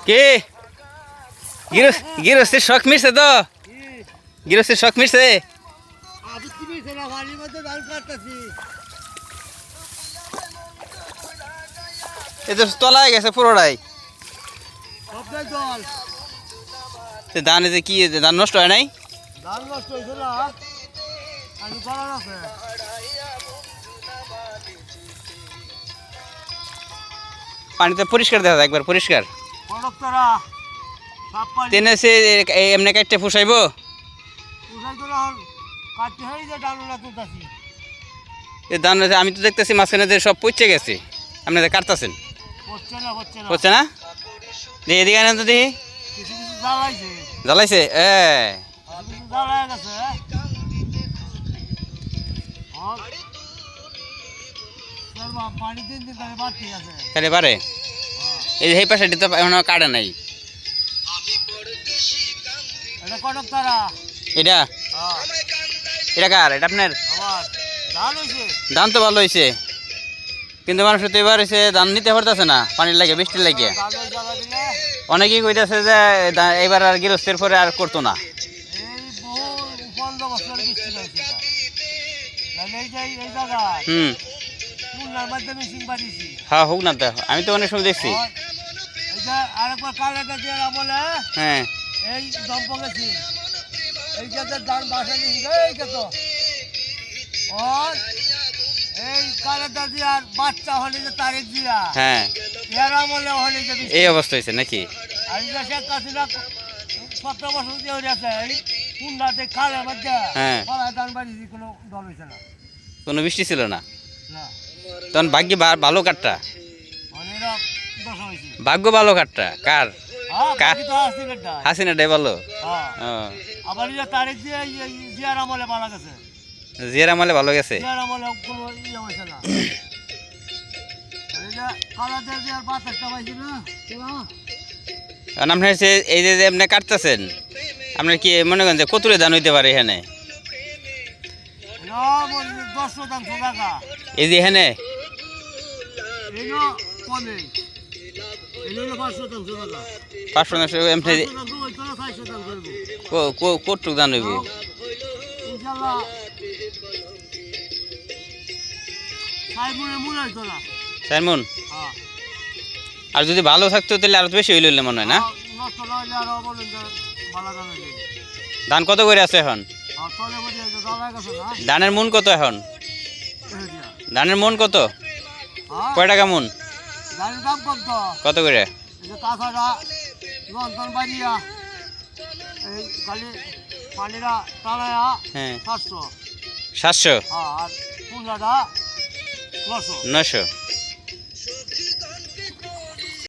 কে গৃহস্থের শখ মিটছে তো? গৃহস্থের শখ মিটছে? এই তো তলায় গেছে পুরোটাই। ধান যে কি ধান নষ্ট হয় নাই? পানিতে পরিষ্কার দেখা যায়, একবার পরিষ্কার তেনে সে এমনি কাটতে ফুসাইব। ধান আমি তো দেখতেছি মাঝখানে যে সব পচে গেছে, আপনি কাটতেছেন হচ্ছে না? দেখি এদিকে আনেন তো দেখি। জ্বালাইছে তাহলে পারে। এই যে পাশে তো এখনো কাটে নাই। এটা এটা কার? এটা আপনার? ধান তো ভালো হয়েছে, কিন্তু মানুষ তো এবার হয়েছে ধান নিতে পারতেছে না, পানির লাগে, বৃষ্টির লাগে। অনেকেই কইতেছে যে এবার আর গৃহস্থের পরে আর করতো না। হ্যাঁ হোক না তো, আমি তো অনেক সময় দেখছি। হ্যাঁ হ্যাঁ এই অবস্থা হয়েছে নাকি? কোনো বৃষ্টি ছিল না তখন। ভাগ্য ভালো কাঠটা, ভাগ্য ভালো কাঠটা কার? হাসিনাটাই ভালো। জিয়ার আমলে ভালো গেছে। আপনার এই যে আপনি কাটতেছেন, আপনার কি মনে করেন যে কতুরে ধান হইতে পারে এখানে? এই যে এখানে কতটুক ধান হইব? 4 মণ। আর যদি ভালো থাকতো তাহলে আরো বেশি হইলে মনে হয় না? ধান কত করে আছে এখন? ধানের মন কত এখন? ধানের মন কত? কয় টাকা মন? কত করে? 700 900।